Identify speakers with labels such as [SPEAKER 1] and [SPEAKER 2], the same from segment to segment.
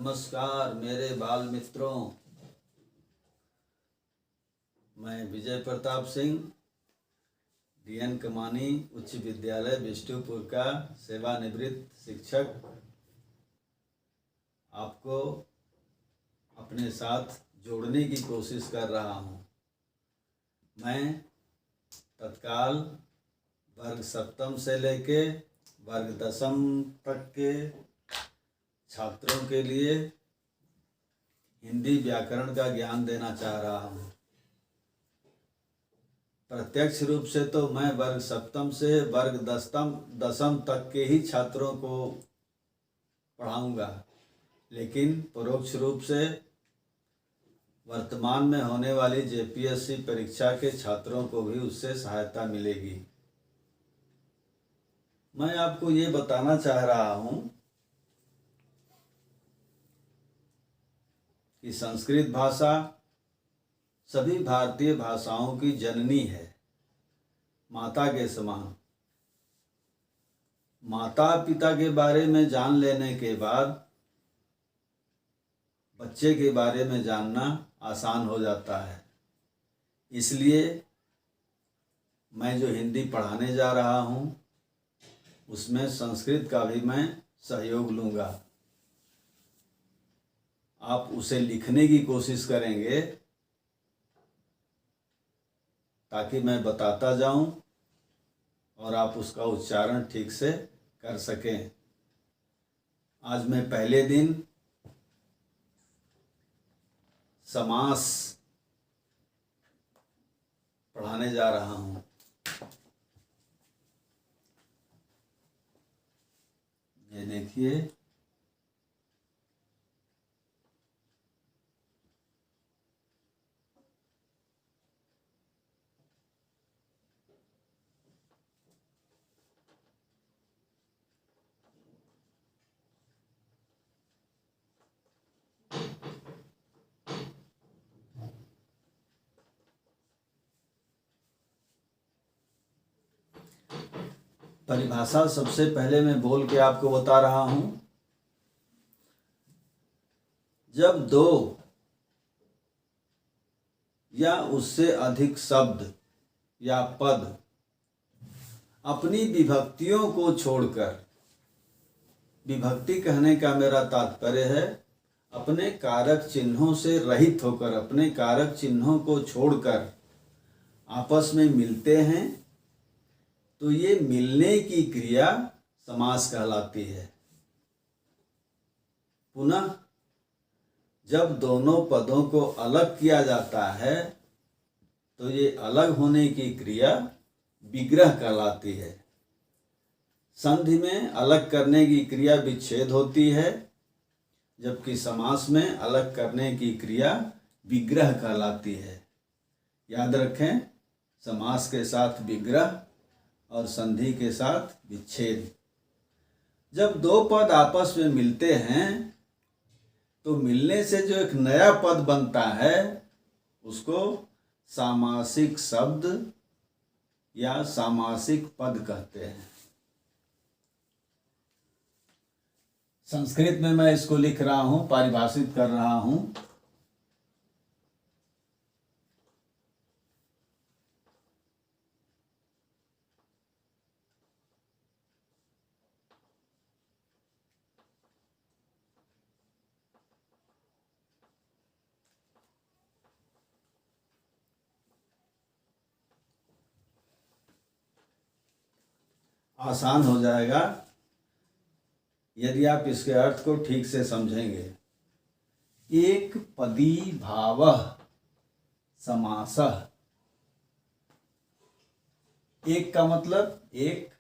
[SPEAKER 1] नमस्कार मेरे बाल मित्रों। मैं विजय प्रताप सिंह डीएन कमानी उच्च विद्यालय बिष्टुपुर का सेवानिवृत्त शिक्षक आपको अपने साथ जोड़ने की कोशिश कर रहा हूँ। मैं तत्काल वर्ग सप्तम से लेके वर्ग दसम तक के छात्रों के लिए हिंदी व्याकरण का ज्ञान देना चाह रहा हूँ। प्रत्यक्ष रूप से तो मैं वर्ग सप्तम से वर्ग दसम तक के ही छात्रों को पढ़ाऊँगा, लेकिन परोक्ष रूप से वर्तमान में होने वाली जेपीएससी परीक्षा के छात्रों को भी उससे सहायता मिलेगी। मैं आपको ये बताना चाह रहा हूँ कि संस्कृत भाषा सभी भारतीय भाषाओं की जननी है, माता के समान। माता पिता के बारे में जान लेने के बाद बच्चे के बारे में जानना आसान हो जाता है। इसलिए मैं जो हिंदी पढ़ाने जा रहा हूँ उसमें संस्कृत का भी मैं सहयोग लूँगा। आप उसे लिखने की कोशिश करेंगे ताकि मैं बताता जाऊं और आप उसका उच्चारण ठीक से कर सकें। आज मैं पहले दिन समास पढ़ाने जा रहा हूं। ये देखिए, परिभाषा सबसे पहले मैं बोल के आपको बता रहा हूं। जब दो या उससे अधिक शब्द या पद अपनी विभक्तियों को छोड़कर, विभक्ति कहने का मेरा तात्पर्य है अपने कारक चिन्हों से रहित होकर, अपने कारक चिन्हों को छोड़कर आपस में मिलते हैं, तो ये मिलने की क्रिया समास कहलाती है। पुनः जब दोनों पदों को अलग किया जाता है तो ये अलग होने की क्रिया विग्रह कहलाती है। संधि में अलग करने की क्रिया विच्छेद होती है, जबकि समास में अलग करने की क्रिया विग्रह कहलाती है। याद रखें, समास के साथ विग्रह और संधि के साथ विच्छेद। जब दो पद आपस में मिलते हैं तो मिलने से जो एक नया पद बनता है उसको सामासिक शब्द या सामासिक पद कहते हैं। संस्कृत में मैं इसको लिख रहा हूं, परिभाषित कर रहा हूं। आसान हो जाएगा यदि आप इसके अर्थ को ठीक से समझेंगे। एक पदी भावः समासः। एक का मतलब एक,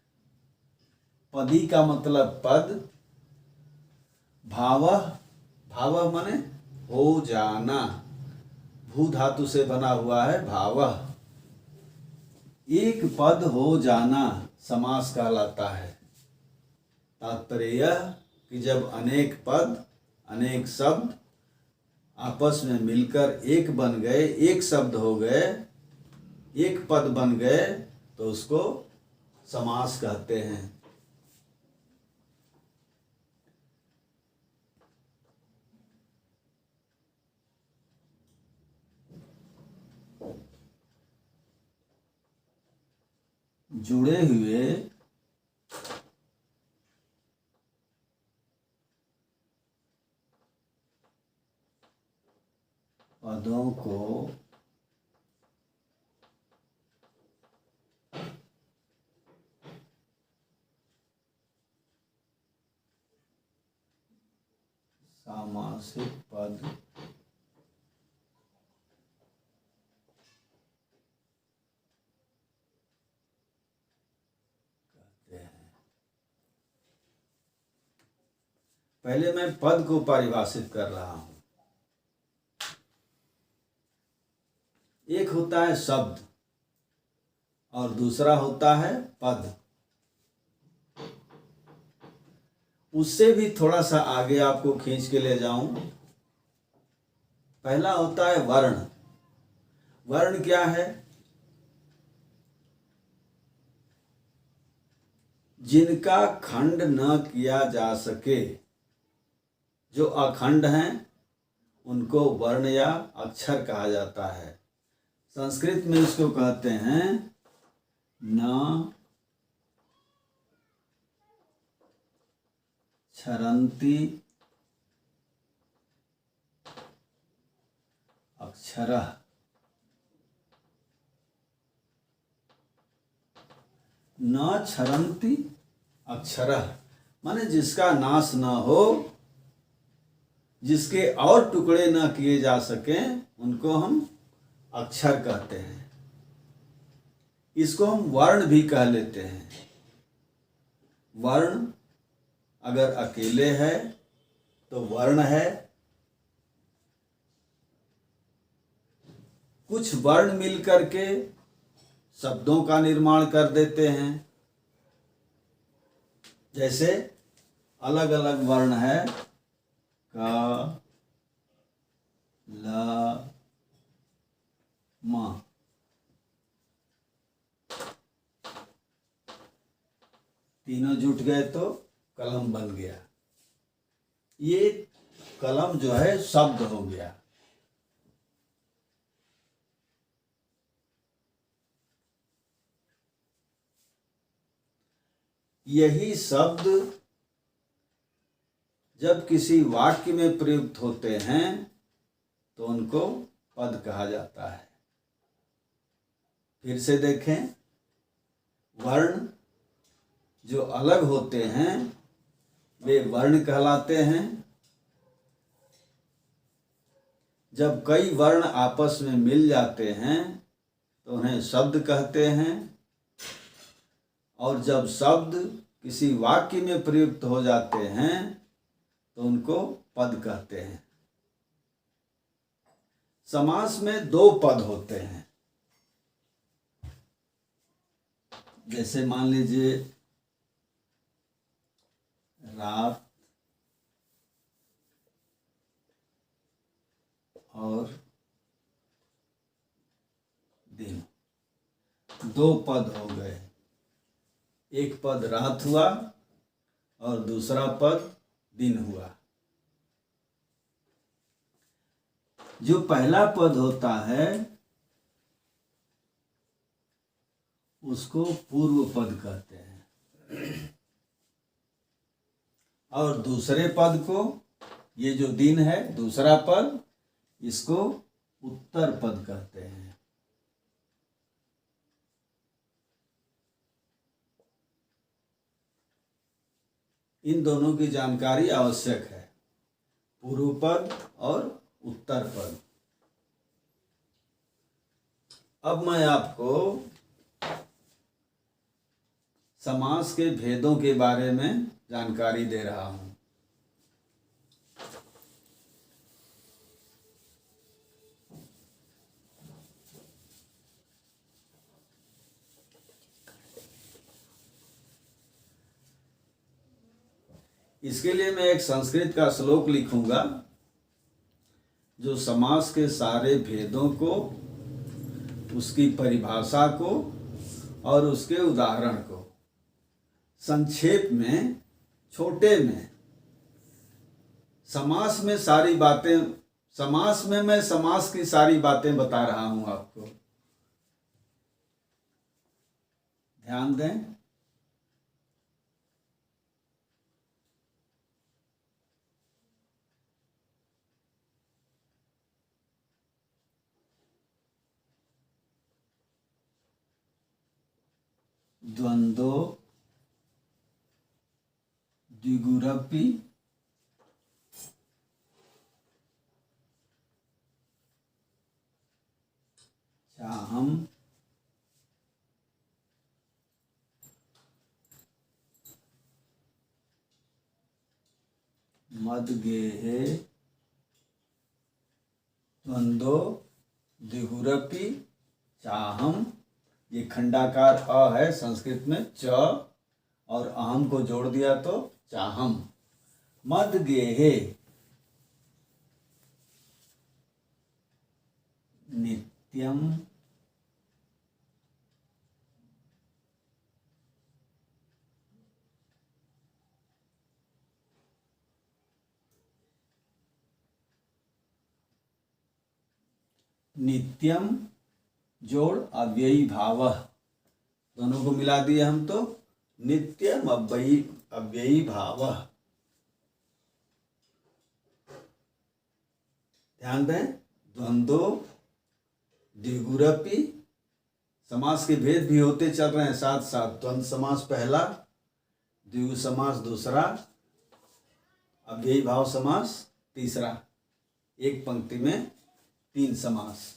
[SPEAKER 1] पदी का मतलब पद, भावः, भावः माने हो जाना, भू धातु से बना हुआ है भावः। एक पद हो जाना समास कहलाता है। तात्पर्य यह कि जब अनेक पद, अनेक शब्द आपस में मिलकर एक बन गए, एक शब्द हो गए, एक पद बन गए, तो उसको समास कहते हैं। जुड़े हुए पदों को सामासिक पद कहते हैं। पहले मैं पद को परिभाषित कर रहा हूं। एक होता है शब्द और दूसरा होता है पद। उससे भी थोड़ा सा आगे आपको खींच के ले जाऊं। पहला होता है वर्ण। वर्ण क्या है? जिनका खंड न किया जा सके, जो अखंड हैं उनको वर्ण या अक्षर कहा जाता है। संस्कृत में इसको कहते हैं न क्षरन्ति अक्षरः। न क्षरन्ति अक्षरः माने जिसका नाश न हो, जिसके और टुकड़े न किए जा सकें, उनको हम अक्षर कहते हैं। इसको हम वर्ण भी कह लेते हैं। वर्ण अगर अकेले है तो वर्ण है। कुछ वर्ण मिलकर के शब्दों का निर्माण कर देते हैं। जैसे अलग अलग वर्ण है क, ल, म। तीनों जुट गए तो कलम बन गया। ये कलम जो है शब्द हो गया। यही शब्द जब किसी वाक्य में प्रयुक्त होते हैं तो उनको पद कहा जाता है। फिर से देखें, वर्ण जो अलग होते हैं वे वर्ण कहलाते हैं। जब कई वर्ण आपस में मिल जाते हैं तो उन्हें शब्द कहते हैं। और जब शब्द किसी वाक्य में प्रयुक्त हो जाते हैं तो उनको पद कहते हैं। समास में दो पद होते हैं। जैसे मान लीजिए रात और दिन, दो पद हो गए। एक पद रात हुआ और दूसरा पद दिन हुआ। जो पहला पद होता है उसको पूर्व पद कहते हैं और दूसरे पद को, ये जो दिन है दूसरा पद, इसको उत्तर पद कहते हैं। इन दोनों की जानकारी आवश्यक है, पूर्व पद और उत्तर पद। अब मैं आपको समास के भेदों के बारे में जानकारी दे रहा हूं। इसके लिए मैं एक संस्कृत का श्लोक लिखूंगा जो समास के सारे भेदों को, उसकी परिभाषा को और उसके उदाहरण को संक्षेप में, छोटे में, समास में सारी बातें, समास में मैं समास की सारी बातें बता रहा हूं आपको। ध्यान दें। द्वंद्व द्विगुरपि चाहम मद्गेहे द्वंद्व द्विगुरपि चाहम। ये खंडाकार अ है, संस्कृत में च और अहम को जोड़ दिया तो चाहम। मद्गेहे नित्यम नित्यम जोड़ अव्ययी भाव, दोनों को मिला दिए हम तो नित्यम अव्ययी भाव। ध्यान दें, द्वंद्व द्विगुरपि, समास के भेद भी होते चल रहे हैं साथ साथ। द्वंद्व समास पहला, द्विगु समास दूसरा, अव्ययी भाव समास तीसरा। एक पंक्ति में 3 समास।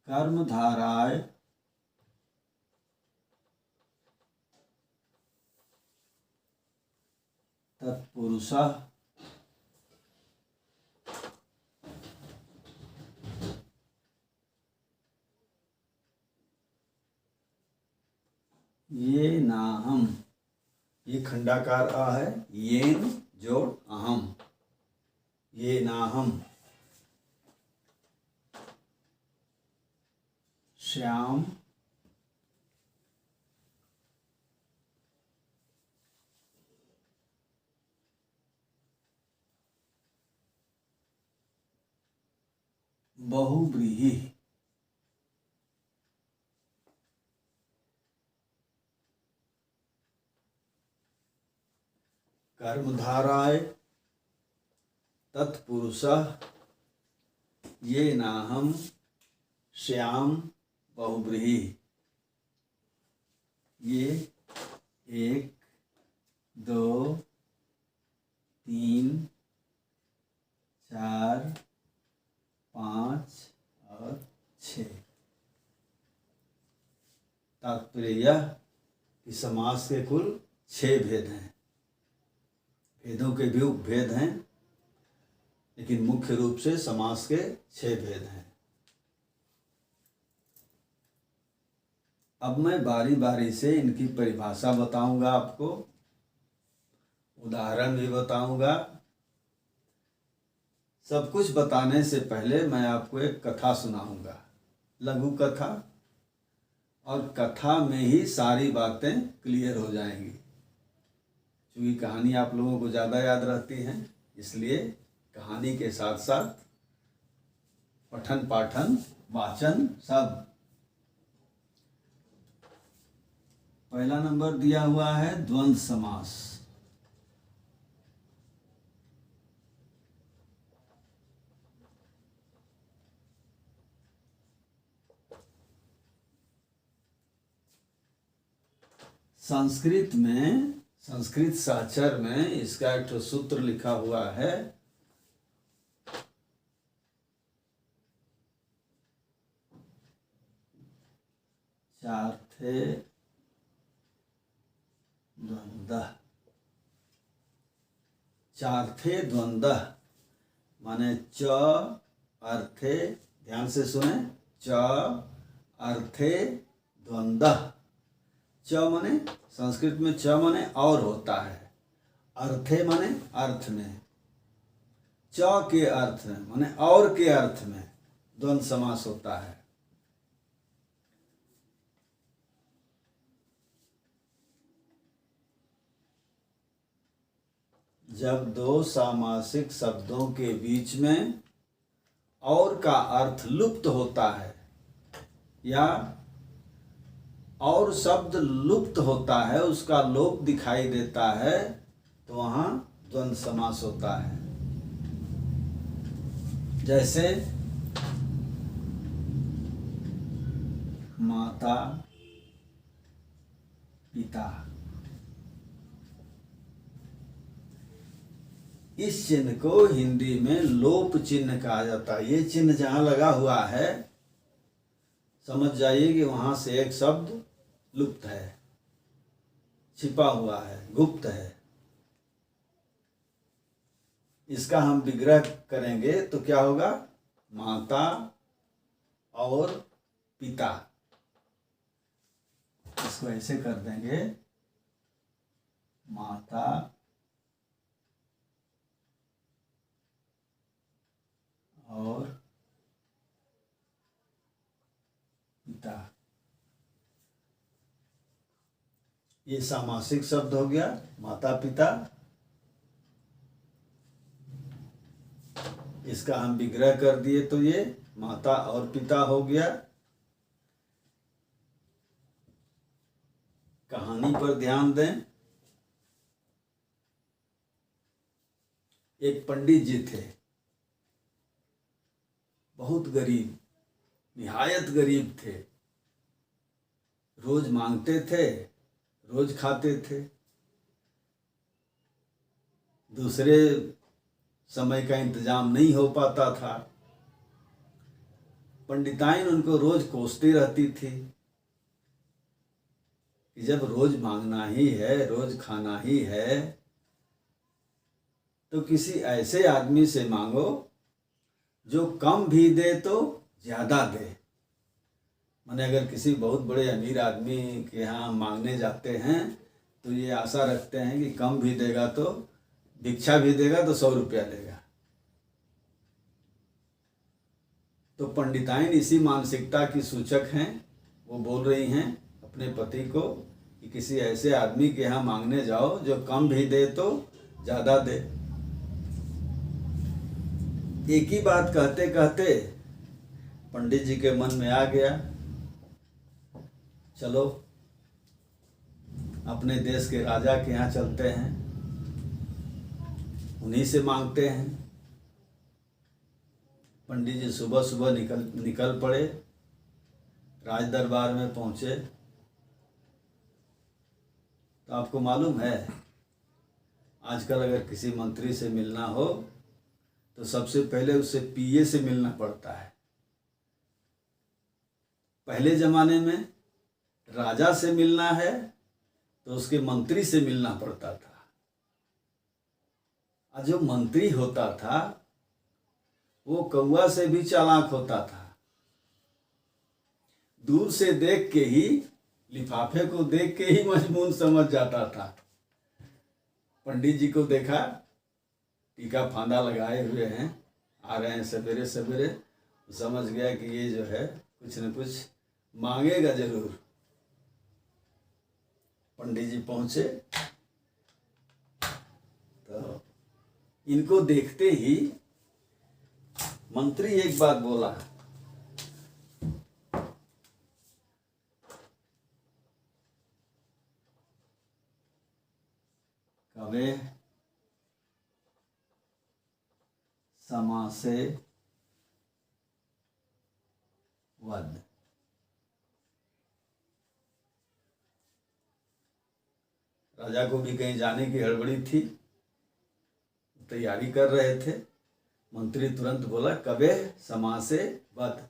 [SPEAKER 1] कर्मधाराय तत्पुरुषः ये नाहम, ये खंडाकार आ है, येन जोड़ अहम, ये नाहम श्याम बहुव्रीहि। कर्मधाराय तत्पुरुषः ये नाहम श्याम बहुव्रीहि। ये 1 2 3 4 5 और 6। तात्पर्य यह कि समास के कुल 6 भेद हैं। भेदों के भी उपभेद हैं, लेकिन मुख्य रूप से समास के 6 भेद हैं। अब मैं बारी बारी से इनकी परिभाषा बताऊंगा, आपको उदाहरण भी बताऊंगा। सब कुछ बताने से पहले मैं आपको एक कथा सुनाऊंगा, लघु कथा, और कथा में ही सारी बातें क्लियर हो जाएंगी। क्योंकि कहानी आप लोगों को ज़्यादा याद रहती हैं, इसलिए कहानी के साथ साथ पठन पाठन वाचन सब। पहला नंबर दिया हुआ है द्वंद्व समास। संस्कृत में, संस्कृत साक्षर में इसका एक ठो सूत्र लिखा हुआ है, चार्थे द्वंद्व। चार्थे द्वंद्व माने च अर्थे, ध्यान से सुने, च अर्थे द्वंद्व। च माने संस्कृत में च माने और होता है, अर्थे माने अर्थ में, च के अर्थ में माने और के अर्थ में द्वंद्व समास होता है। जब दो सामासिक शब्दों के बीच में और का अर्थ लुप्त होता है या और शब्द लुप्त होता है, उसका लोप दिखाई देता है, तो वहाँ द्वंद्व समास होता है। जैसे माता पिता, इस चिन्ह को हिंदी में लोप चिन्ह कहा जाता है। ये चिन्ह जहाँ लगा हुआ है, समझ जाइए कि वहाँ से एक शब्द लुप्त है, छिपा हुआ है, गुप्त है। इसका हम विग्रह करेंगे तो क्या होगा? माता और पिता। इसको ऐसे कर देंगे, माता और पिता। ये सामासिक शब्द हो गया, माता पिता। इसका हम विग्रह कर दिए तो ये माता और पिता हो गया। कहानी पर ध्यान दें। एक पंडित जी थे, बहुत गरीब, निहायत गरीब थे। रोज मांगते थे, रोज खाते थे। दूसरे समय का इंतजाम नहीं हो पाता था। पंडिताइन उनको रोज कोसती रहती थी कि जब रोज मांगना ही है, रोज खाना ही है, तो किसी ऐसे आदमी से मांगो जो कम भी दे तो ज्यादा दे। माने अगर किसी बहुत बड़े अमीर आदमी के यहाँ मांगने जाते हैं तो ये आशा रखते हैं कि कम भी देगा तो, भिक्षा भी देगा तो 100 रुपया लेगा। तो पंडिताइन इसी मानसिकता की सूचक हैं। वो बोल रही हैं अपने पति को कि किसी ऐसे आदमी के यहाँ मांगने जाओ जो कम भी दे तो ज़्यादा दे। एक ही बात कहते कहते पंडित जी के मन में आ गया, चलो अपने देश के राजा के यहाँ चलते हैं, उन्हीं से मांगते हैं। पंडित जी सुबह सुबह निकल पड़े, राज दरबार में पहुँचे। तो आपको मालूम है, आजकल अगर किसी मंत्री से मिलना हो तो सबसे पहले उससे पीए से मिलना पड़ता है। पहले जमाने में राजा से मिलना है तो उसके मंत्री से मिलना पड़ता था। और जो मंत्री होता था वो कौवा से भी चालाक होता था। दूर से देख के ही, लिफाफे को देख के ही मजमून समझ जाता था। पंडित जी को देखा, टीका फांदा लगाए हुए हैं, आ रहे हैं सवेरे सवेरे, समझ गया कि ये जो है कुछ न कुछ मांगेगा जरूर। पंडित जी पहुंचे तो इनको देखते ही मंत्री एक बात बोला, कवे समासे वद। राजा को भी कहीं जाने की हड़बड़ी थी, तैयारी कर रहे थे। मंत्री तुरंत बोला, कवे समासे वद।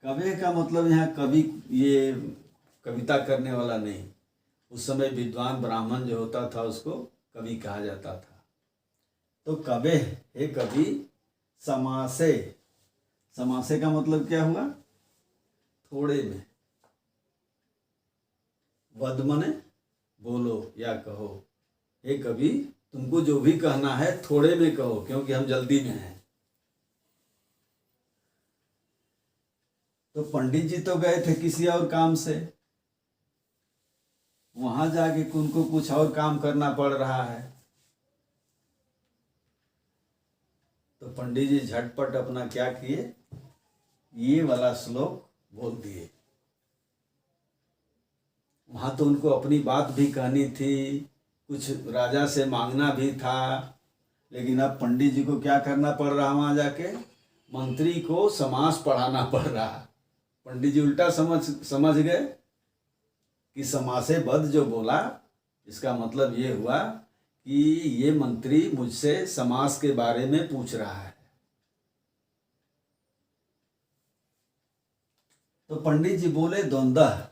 [SPEAKER 1] कवे का मतलब यहाँ कवि, ये कविता करने वाला नहीं। उस समय विद्वान ब्राह्मण जो होता था उसको कवि कहा जाता था। तो कवे, हे कवि, समासे। समासे का मतलब क्या हुआ? थोड़े में। वद मने बोलो या कहो। हे कवि, तुमको जो भी कहना है थोड़े में कहो, क्योंकि हम जल्दी में हैं। तो पंडित जी तो गए थे किसी और काम से, वहां जाके उनको कुछ और काम करना पड़ रहा है। पंडित जी झटपट अपना क्या किए, ये वाला श्लोक बोल दिए। वहां तो उनको अपनी बात भी कहनी थी, कुछ राजा से मांगना भी था, लेकिन अब पंडित जी को क्या करना पड़ रहा, वहां जाके मंत्री को समास पढ़ाना पड़ रहा। पंडित जी उल्टा समझ गए कि समासे बद्ध जो बोला, इसका मतलब ये हुआ कि ये मंत्री मुझसे समास के बारे में पूछ रहा है। तो पंडित जी बोले द्वंद्व।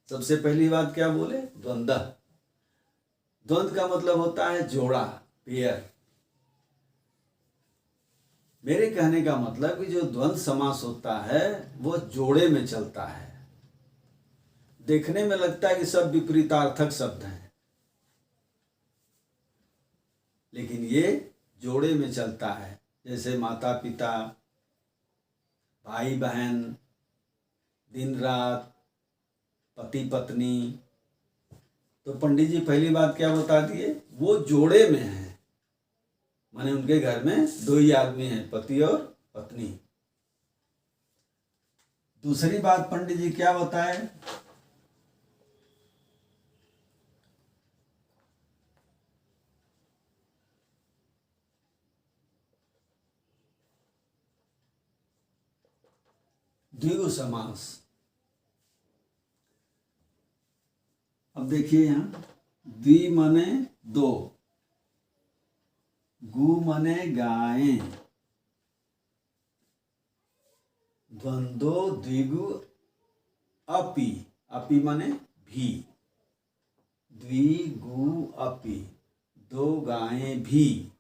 [SPEAKER 1] सबसे पहली बात क्या बोले, द्वंद्व। द्वंद्व का मतलब होता है जोड़ा, पेयर। मेरे कहने का मतलब कि जो द्वंद्व समास होता है वो जोड़े में चलता है। देखने में लगता है कि सब विपरीतार्थक शब्द हैं, लेकिन ये जोड़े में चलता है। जैसे माता पिता, भाई बहन, दिन रात, पति पत्नी। तो पंडित जी पहली बात क्या बता दिए, वो जोड़े में है, माने उनके घर में दो ही आदमी हैं, पति और पत्नी। दूसरी बात पंडित जी क्या बताए, द्विगु समास। अब देखिए यहाँ द्वि माने दो, गु माने गायें, द्वंद्वो द्विगु अपि, अपि माने भी, द्विगु अपि, दो गायें भी।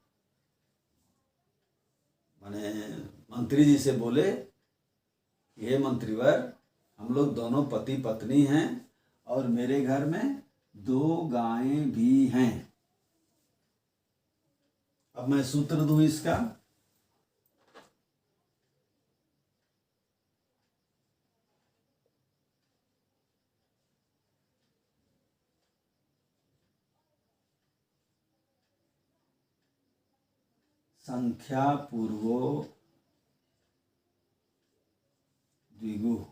[SPEAKER 1] माने मंत्री जी से बोले, ये मंत्रीवर, हम लोग दोनों पति पत्नी हैं और मेरे घर में दो गायें भी हैं। अब मैं सूत्र दूं इसका, संख्या पूर्वो द्विगु।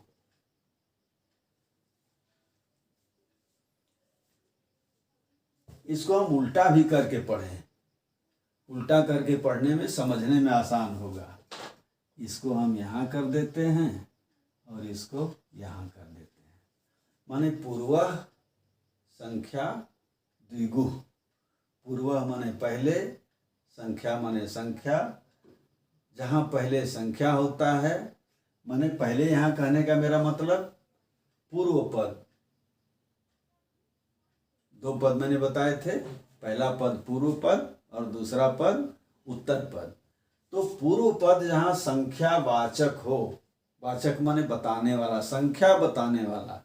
[SPEAKER 1] इसको हम उल्टा भी करके पढ़ें, उल्टा करके पढ़ने में समझने में आसान होगा। इसको हम यहाँ कर देते हैं और इसको यहाँ कर देते हैं। माने पूर्व संख्या द्विगु, पूर्व माने पहले, संख्या माने संख्या। जहाँ पहले संख्या होता है, माने पहले यहाँ कहने का मेरा मतलब पूर्व पद। दो पद मैंने बताए थे, पहला पद पूर्व पद और दूसरा पद उत्तर पद। तो पूर्व पद जहाँ संख्या वाचक हो, वाचक माने बताने वाला, संख्या बताने वाला,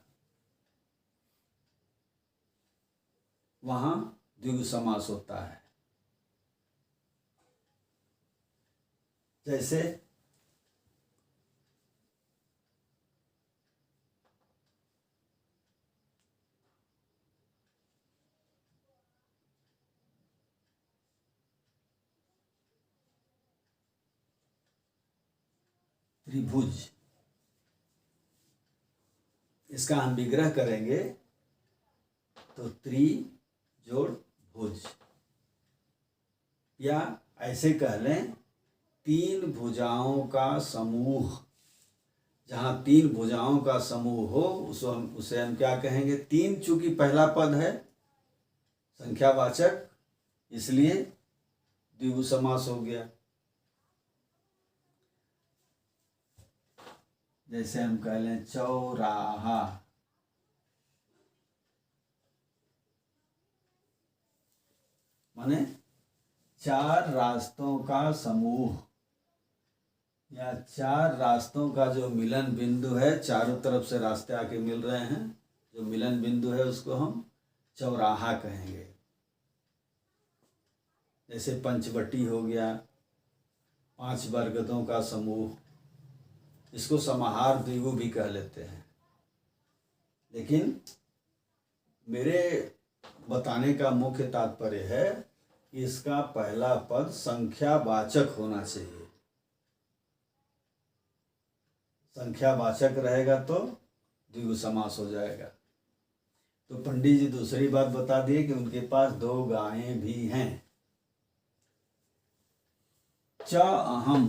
[SPEAKER 1] वहां द्विगु समास होता है। जैसे त्रिभुज, इसका हम विग्रह करेंगे तो त्रि जोड़ भुज, या ऐसे कह लें तीन भुजाओं का समूह। जहाँ तीन भुजाओं का समूह हो उसे हम क्या कहेंगे, तीन, चूंकि पहला पद है संख्यावाचक, इसलिए द्विगु समास हो गया। जैसे हम कह लें चौराहा, माने चार रास्तों का समूह, या चार रास्तों का जो मिलन बिंदु है, चारों तरफ से रास्ते आके मिल रहे हैं, जो मिलन बिंदु है उसको हम चौराहा कहेंगे। जैसे पंचवटी हो गया, पांच बरगदों का समूह, इसको समाहार द्विगु भी कह लेते हैं। लेकिन मेरे बताने का मुख्य तात्पर्य है कि इसका पहला पद संख्यावाचक होना चाहिए। संख्यावाचक रहेगा तो द्विगु समास हो जाएगा। तो पंडित जी दूसरी बात बता दिए कि उनके पास 2 गायें भी हैं। च अहम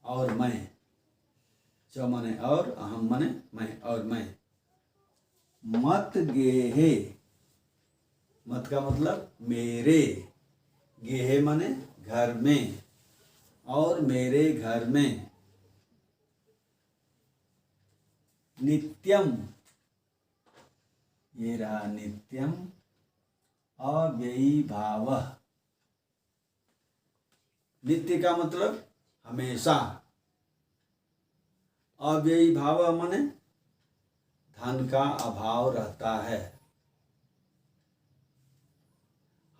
[SPEAKER 1] और मैं, च मने और, अहम मने मैं और मैं। मत गेहे, मत का मतलब मेरे, गेहे मने घर में, और मेरे घर में। नित्यम, ये रहा नित्यम। अव्ययी भाव, नित्य का मतलब हमेशा। अव्ययी भाव माने धन का अभाव रहता है,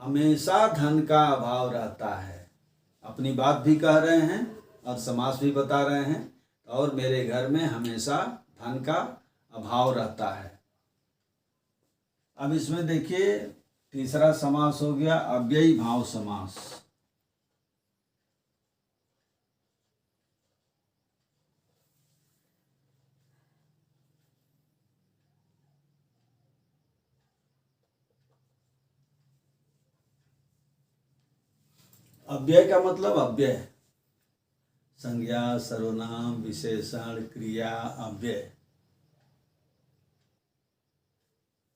[SPEAKER 1] हमेशा धन का अभाव रहता है। अपनी बात भी कह रहे हैं और समास भी बता रहे हैं। और मेरे घर में हमेशा धन का अभाव रहता है। अब इसमें देखिए तीसरा समास हो गया अव्ययी भाव समास। अव्यय का मतलब अव्यय, संज्ञा, सर्वनाम, विशेषण, क्रिया, अव्यय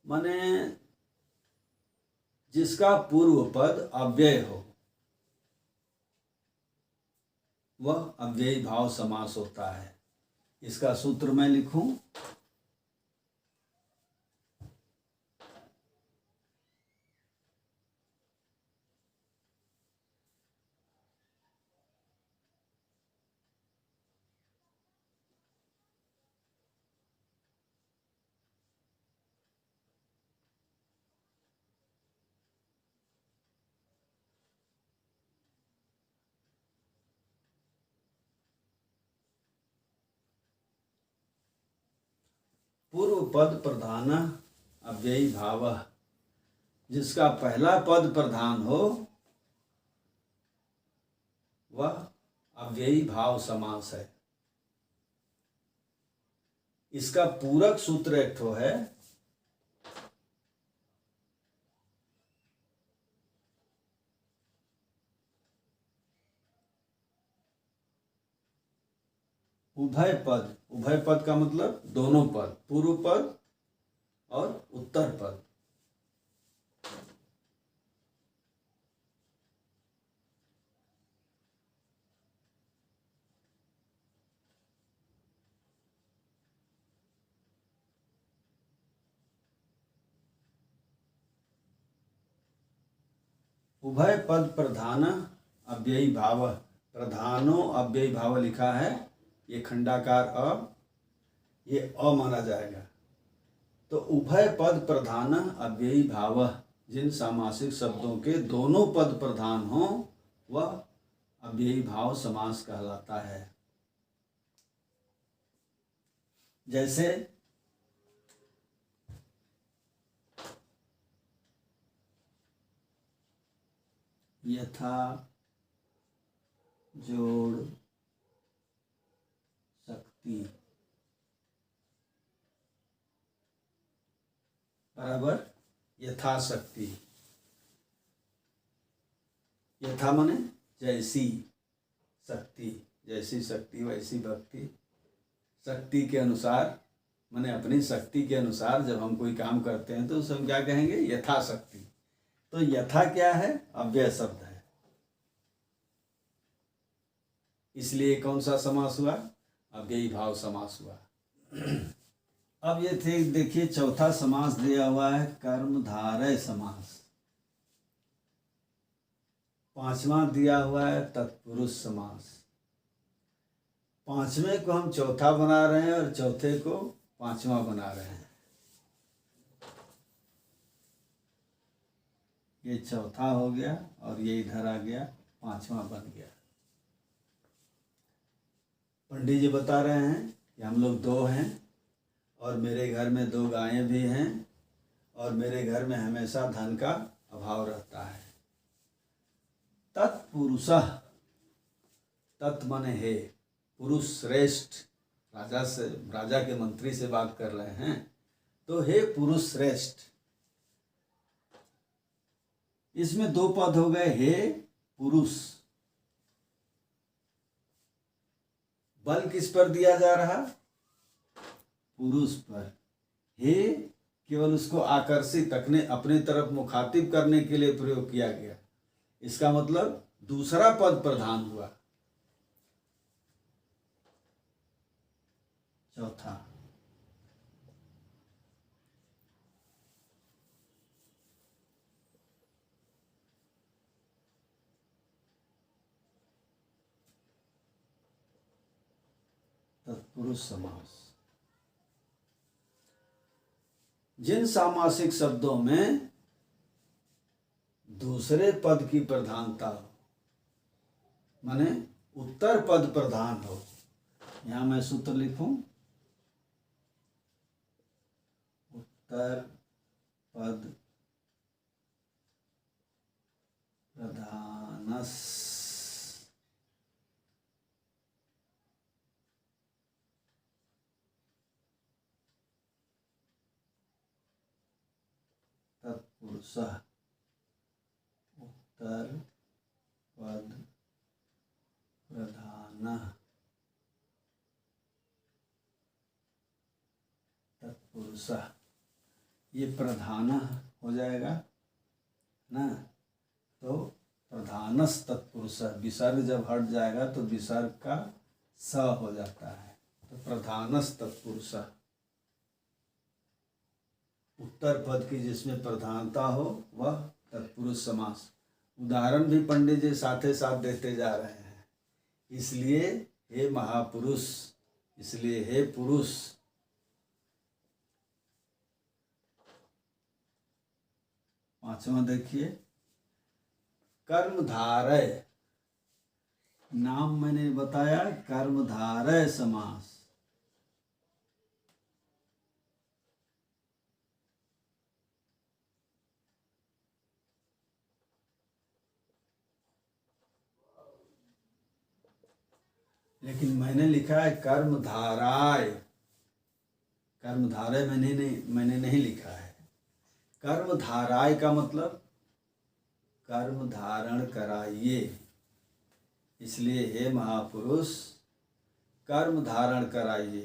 [SPEAKER 1] माने जिसका पूर्व पद अव्यय हो वह अव्ययी भाव समास होता है। इसका सूत्र मैं लिखूं, पूर्व पद प्रधान अव्ययी भाव, जिसका पहला पद प्रधान हो वह अव्ययी भाव समास है। इसका पूरक सूत्र एक ठो है, उभय पद। उभय पद का मतलब दोनों पद, पूर्व पद और उत्तर पद। उभय पद प्रधान अव्ययी भाव, प्रधानो अव्ययी भाव लिखा है, ये खंडाकार अ, ये अ माना जाएगा। तो उभय पद प्रधान अव्ययी भाव, जिन सामासिक शब्दों के दोनों पद प्रधान हो वह अव्ययी भाव समास कहलाता है। जैसे यथा, जोड़, शक्ति बराबर यथाशक्ति। यथा माने जैसी, शक्ति जैसी शक्ति वैसी भक्ति। शक्ति के अनुसार माने अपनी शक्ति के अनुसार जब हम कोई काम करते हैं तो उसे हम क्या कहेंगे, यथाशक्ति। तो यथा क्या है, अव्यय शब्द है, इसलिए कौन सा समास हुआ, अव्ययी भाव समास हुआ। अब ये थे देखिए चौथा समास दिया हुआ है कर्मधारय समास। पांचवा दिया हुआ है तत्पुरुष समास। पांचवें को हम चौथा बना रहे हैं और चौथे को पांचवा बना रहे हैं। ये चौथा हो गया और ये इधर आ गया, पांचवा बन गया। पंडित जी बता रहे हैं कि हम लोग 2 हैं और मेरे घर में 2 गायें भी हैं और मेरे घर में हमेशा धन का अभाव रहता है। तत्पुरुषः, तत् माने है, पुरुष श्रेष्ठ, राजा के मंत्री से बात कर रहे हैं, तो हे पुरुष श्रेष्ठ। इसमें दो पद हो गए, हे पुरुष। बल किस पर दिया जा रहा? पुरुष पर। हे केवल उसको आकर्षित अपने तरफ मुखातिब करने के लिए प्रयोग किया गया। इसका मतलब दूसरा पद प्रधान हुआ। चौथा, तत्पुरुष समास। जिन सामासिक शब्दों में दूसरे पद की प्रधानता हो, माने उत्तर पद प्रधान हो, यहां मैं सूत्र लिखूं, उत्तर पद प्रधानस तत्पुरुषः, उत्तर पद प्रधानः तत्पुरुषः। ये प्रधान हो जाएगा ना, तो प्रधानस तत्पुरुषः, विसर्ग जब हट जाएगा तो विसर्ग का स हो जाता है, तो प्रधानस तत्पुरुषः। उत्तर पद की जिसमें प्रधानता हो वह तत्पुरुष समास। उदाहरण भी पंडित जी साथ साथ देते जा रहे हैं। इसलिए हे महापुरुष, इसलिए हे पुरुष। पांचवा देखिए, कर्मधारय। नाम मैंने बताया, कर्मधारय समास। लेकिन मैंने लिखा है कर्मधाराय। कर्मधारय मैंने नहीं लिखा है। कर्मधाराय का मतलब कर्म धारण कराइए। इसलिए हे महापुरुष, कर्म धारण कराइए।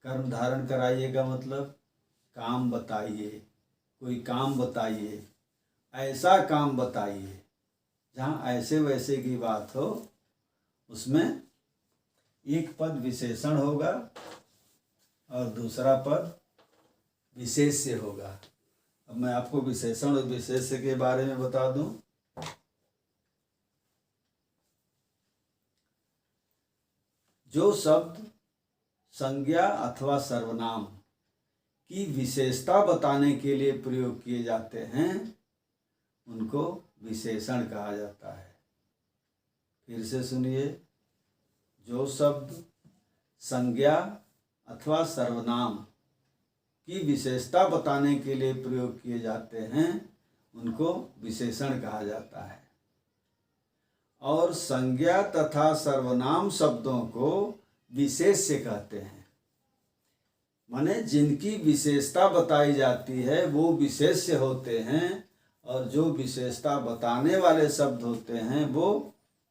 [SPEAKER 1] कर्म धारण कराइए का मतलब काम बताइए, कोई काम बताइए, ऐसा काम बताइए। जहाँ ऐसे वैसे की बात हो उसमें एक पद विशेषण होगा और दूसरा पद विशेष्य होगा। अब मैं आपको विशेषण और विशेष्य के बारे में बता दूं। जो शब्द संज्ञा अथवा सर्वनाम की विशेषता बताने के लिए प्रयोग किए जाते हैं उनको विशेषण कहा जाता है। फिर से सुनिए, जो शब्द संज्ञा अथवा सर्वनाम की विशेषता बताने के लिए प्रयोग किए जाते हैं उनको विशेषण कहा जाता है। और संज्ञा तथा सर्वनाम शब्दों को विशेष्य कहते हैं। माने जिनकी विशेषता बताई जाती है वो विशेष्य होते हैं और जो विशेषता बताने वाले शब्द होते हैं वो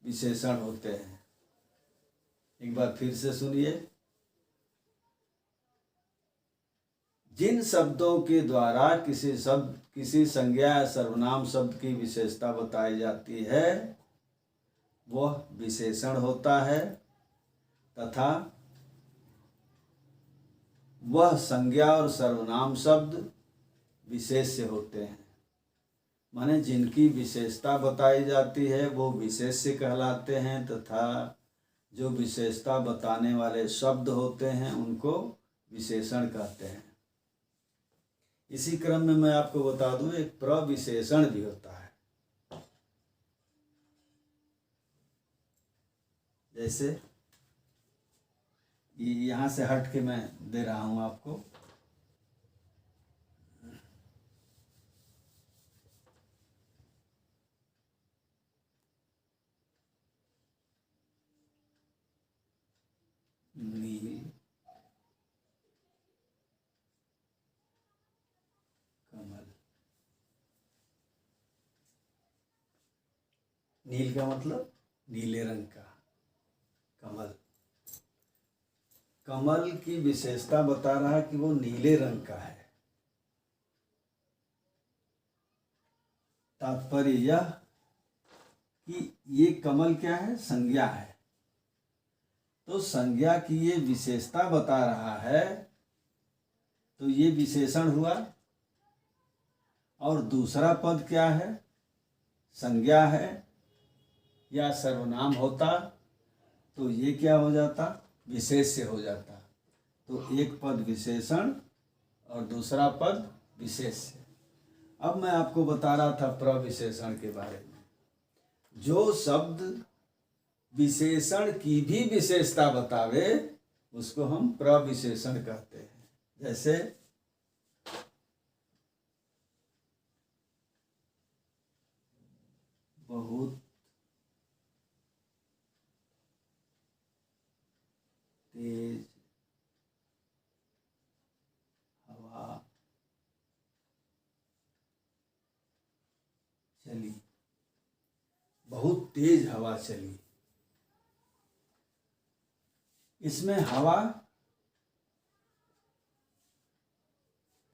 [SPEAKER 1] विशेषण होते हैं। एक बार फिर से सुनिए, जिन शब्दों के द्वारा किसी संज्ञा या सर्वनाम शब्द की विशेषता बताई जाती है वह विशेषण होता है तथा वह संज्ञा और सर्वनाम शब्द विशेष्य होते हैं। माने जिनकी विशेषता बताई जाती है वो विशेष्य कहलाते हैं तथा जो विशेषता बताने वाले शब्द होते हैं उनको विशेषण कहते हैं। इसी क्रम में मैं आपको बता दूं, एक प्रविशेषण भी होता है। जैसे यहाँ से हट के मैं दे रहा हूं आपको। नील कमल। नील का मतलब नीले रंग का कमल। कमल की विशेषता बता रहा है कि वो नीले रंग का है। तात्पर्य यह कि ये कमल क्या है? संज्ञा है। तो संज्ञा की ये विशेषता बता रहा है, तो ये विशेषण हुआ। और दूसरा पद क्या है? संज्ञा है या सर्वनाम होता तो ये क्या हो जाता? विशेष्य हो जाता। तो एक पद विशेषण और दूसरा पद विशेष्य। अब मैं आपको बता रहा था प्रविशेषण के बारे में। जो शब्द विशेषण की भी विशेषता बतावे उसको हम प्रविशेषण कहते हैं। जैसे बहुत तेज हवा चली। बहुत तेज हवा चली। इसमें हवा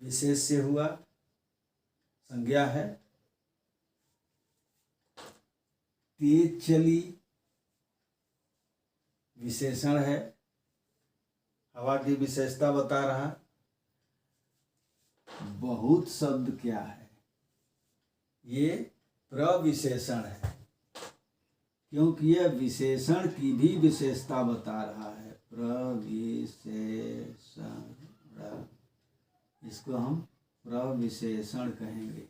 [SPEAKER 1] विशेष्य हुआ, संज्ञा है। तेज चली विशेषण है, हवा की विशेषता बता रहा। बहुत शब्द क्या है? ये प्रविशेषण है, क्योंकि यह विशेषण की भी विशेषता बता रहा है। प्रविशेषण, इसको हम प्रविशेषण कहेंगे।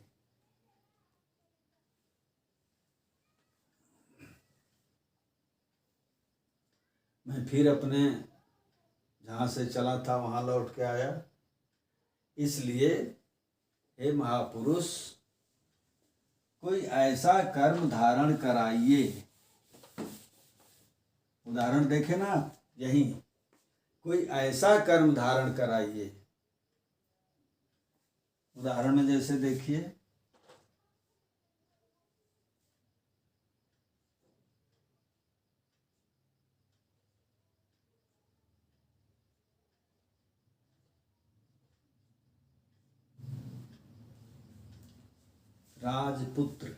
[SPEAKER 1] मैं फिर अपने जहाँ से चला था वहाँ लौट के आया। इसलिए हे महापुरुष, कोई ऐसा कर्म धारण कराइए। उदाहरण देखे ना, यही कोई ऐसा कर्म धारण कराइए। उदाहरण में जैसे देखिए, राजपुत्र,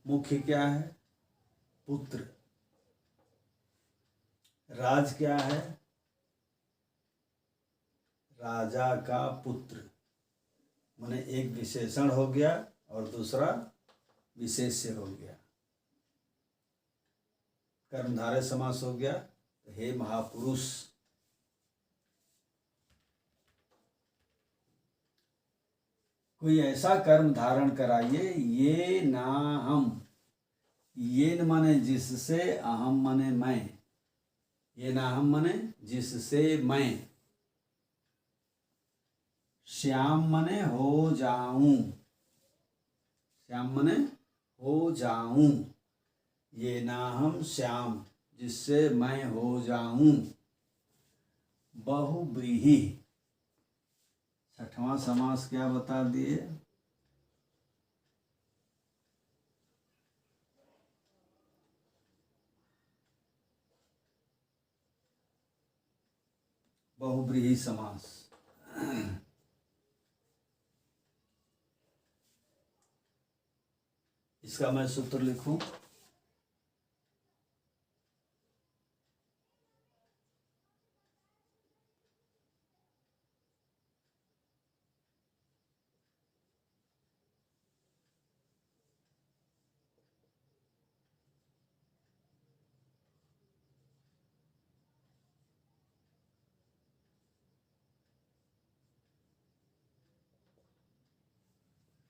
[SPEAKER 1] मुख्य क्या है? पुत्र। राज क्या है? राजा का पुत्र। माने एक विशेषण हो गया और दूसरा विशेष्य हो गया। कर्मधारय समास हो गया। तो हे महापुरुष, कोई ऐसा कर्म धारण कराइए। ये ना हम, ये न माने जिससे, अहम माने मैं। ये ना हम माने जिससे मैं। श्याम माने हो जाऊं। श्याम माने हो जाऊं। ये ना हम श्याम, जिससे मैं हो जाऊं। बहुव्रीहि, छठवां समास क्या बता दिए? बहुव्रीहि समास। इसका मैं सूत्र लिखूं।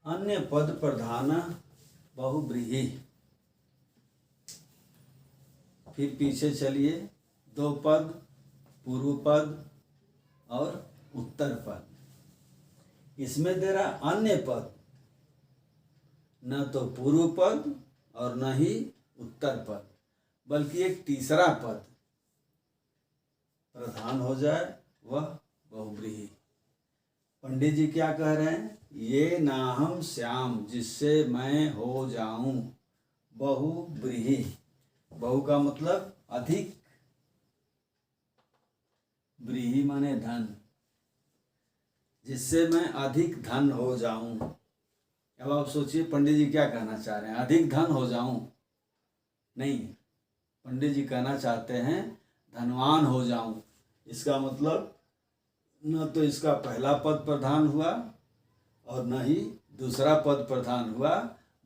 [SPEAKER 1] अन्य पद प्रधान बहुव्रीहि। फिर पीछे चलिए, दो पद, पूर्व पद और उत्तर पद। इसमें दे रहा अन्य पद, न तो पूर्व पद और न ही उत्तर पद, बल्कि एक तीसरा पद प्रधान हो जाए, वह बहुव्रीहि। पंडित जी क्या कह रहे हैं? ये नाहम श्याम, जिससे मैं हो जाऊं बहुव्रीहि। बहु का मतलब अधिक, व्रीहि माने धन, जिससे मैं अधिक धन हो जाऊं। अब आप सोचिए पंडित जी क्या कहना चाह रहे हैं? अधिक धन हो जाऊं? नहीं, पंडित जी कहना चाहते हैं धनवान हो जाऊं। इसका मतलब न तो इसका पहला पद प्रधान हुआ और न ही दूसरा पद प्रधान हुआ,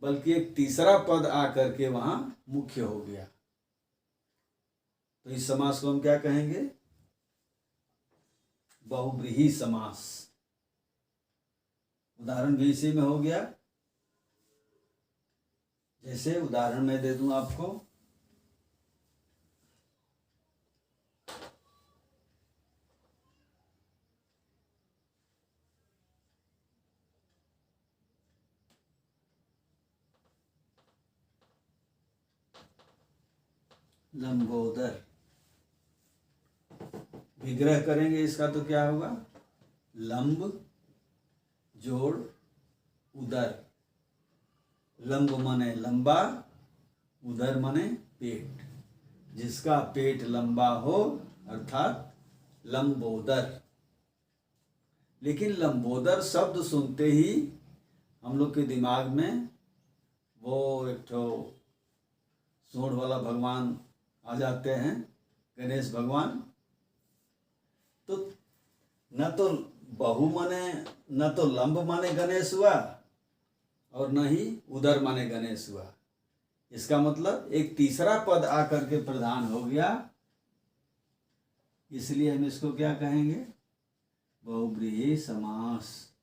[SPEAKER 1] बल्कि एक तीसरा पद आकर के वहां मुख्य हो गया। तो इस समास को हम क्या कहेंगे? बहुव्रीहि समास। उदाहरण भी इसी में हो गया। जैसे उदाहरण मैं दे दूं आपको, लंबोदर। विग्रह करेंगे इसका तो क्या होगा? लंब जोड़ उदर। लंब माने लंबा, उदर माने पेट। जिसका पेट लंबा हो अर्थात लंबोदर। लेकिन लंबोदर शब्द सुनते ही हम लोग के दिमाग में वो एक ठो सूंड वाला भगवान आ जाते हैं, गणेश भगवान। तो न तो बहु माने, न तो लंब माने गणेश हुआ और न ही उदर माने गणेश हुआ। इसका मतलब एक तीसरा पद आकर के प्रधान हो गया, इसलिए हम इसको क्या कहेंगे? बहुव्रीहि समास।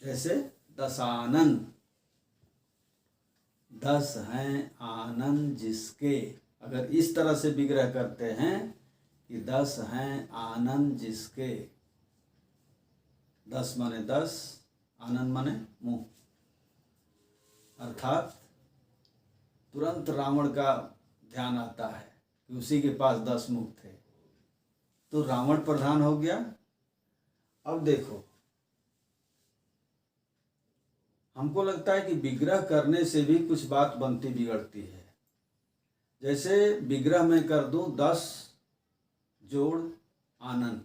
[SPEAKER 1] जैसे दशानन, 10 हैं आनंद जिसके। अगर इस तरह से विग्रह करते हैं कि 10 हैं आनंद जिसके, 10 माने 10, आनंद माने मुंह, अर्थात तुरंत रावण का ध्यान आता है कि उसी के पास 10 मुख थे, तो रावण प्रधान हो गया। अब देखो, हमको लगता है कि विग्रह करने से भी कुछ बात बनती बिगड़ती है। जैसे विग्रह में कर दूं 10 जोड़ आनंद,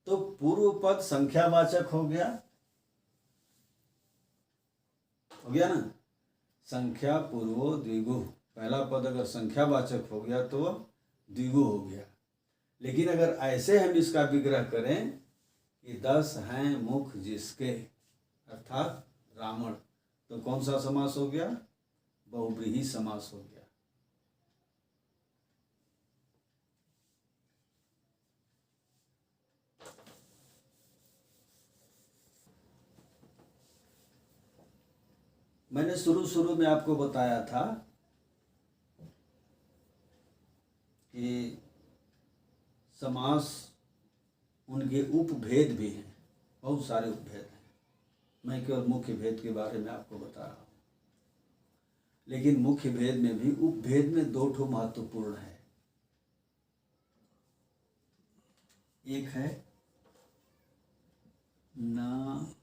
[SPEAKER 1] तो पूर्व पद संख्यावाचक हो गया ना? संख्या पूर्वो द्विगु। पहला पद अगर संख्यावाचक हो गया तो द्विगु हो गया। लेकिन अगर ऐसे हम इसका विग्रह करें कि 10 हैं मुख जिसके, अर्थात रावण, तो कौन सा समास हो गया? बहुव्रीहि समास हो गया। मैंने शुरू में आपको बताया था कि समास, उनके उपभेद भी हैं, बहुत सारे उपभेद हैं। मैं केवल मुख्य भेद के बारे में आपको बता रहा हूँ। लेकिन मुख्य भेद में भी उपभेद में 2 ठो महत्वपूर्ण है। एक है न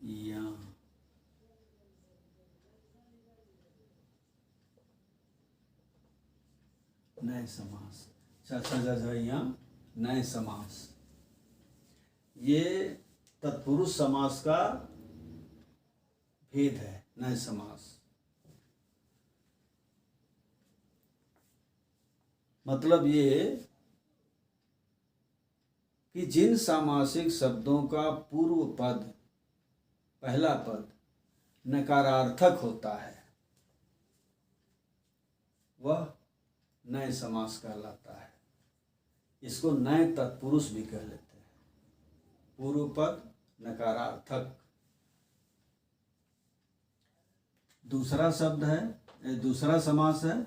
[SPEAKER 1] या, नए समास, नए समास। ये तत्पुरुष समास का भेद है। नए समास मतलब ये कि जिन सामासिक शब्दों का पूर्व पद, पहला पद नकारार्थक होता है, वह नए समास कहलाता है। इसको नए तत्पुरुष भी कह लेते हैं। पूर्व पद नकारार्थक। दूसरा शब्द है, दूसरा समास है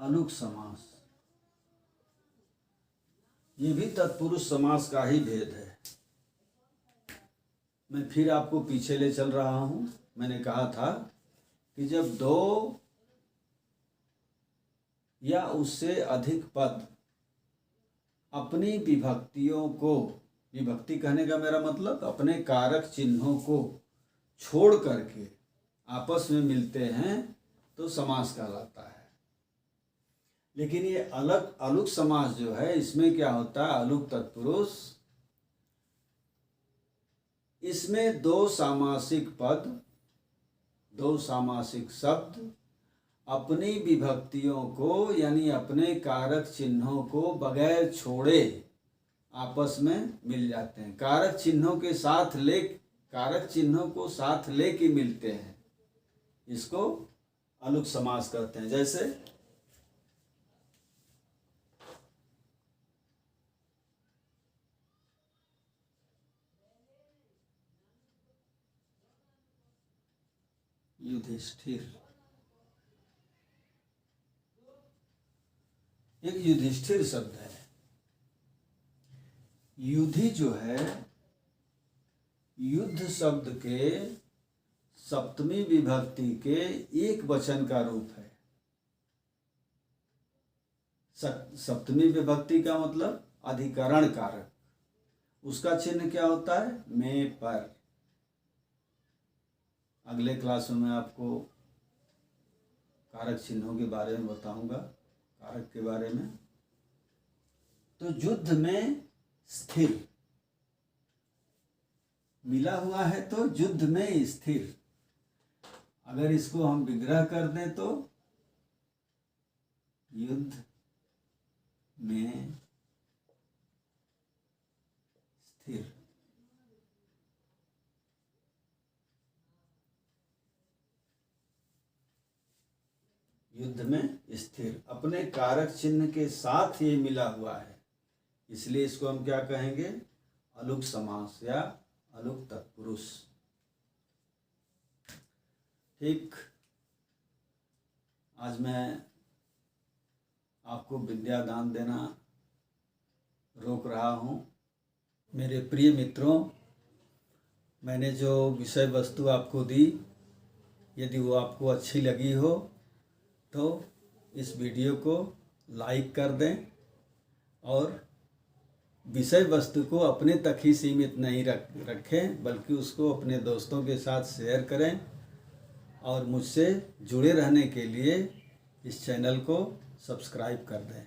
[SPEAKER 1] अलुक समास, ये भी तत्पुरुष समास का ही भेद है। मैं फिर आपको पीछे ले चल रहा हूं। मैंने कहा था कि जब दो या उससे अधिक पद अपनी विभक्तियों को, विभक्ति कहने का मेरा मतलब अपने कारक चिन्हों को छोड़ करके आपस में मिलते हैं तो समास कहलाता है। लेकिन ये अलग अलुक समास जो है, इसमें क्या होता है, अलुक तत्पुरुष, इसमें दो सामासिक पद, दो सामासिक शब्द अपनी विभक्तियों को यानी अपने कारक चिन्हों को बगैर छोड़े आपस में मिल जाते हैं। कारक चिन्हों के साथ कारक चिन्हों को साथ लेके मिलते हैं, इसको अलुक समास कहते हैं। जैसे युधिष्ठिर, एक युधिष्ठिर शब्द है। युधि जो है युद्ध शब्द के सप्तमी विभक्ति के एक वचन का रूप है। सप्तमी विभक्ति का मतलब अधिकरण कारक, उसका चिन्ह क्या होता है, में पर। अगले क्लास में मैं आपको कारक चिन्हों के बारे में बताऊंगा, कारक के बारे में। तो युद्ध में स्थिर मिला हुआ है तो युद्ध में स्थिर, अगर इसको हम विग्रह कर दें तो युद्ध में स्थिर। युद्ध में स्थिर अपने कारक चिन्ह के साथ ये मिला हुआ है, इसलिए इसको हम क्या कहेंगे, अलुक समास या अलुक तत्पुरुष। ठीक, आज मैं आपको विद्यादान देना रोक रहा हूँ। मेरे प्रिय मित्रों, मैंने जो विषय वस्तु आपको दी, यदि वो आपको अच्छी लगी हो तो इस वीडियो को लाइक कर दें और विषय वस्तु को अपने तक ही सीमित नहीं रखें, बल्कि उसको अपने दोस्तों के साथ शेयर करें। और मुझसे जुड़े रहने के लिए इस चैनल को सब्सक्राइब कर दें।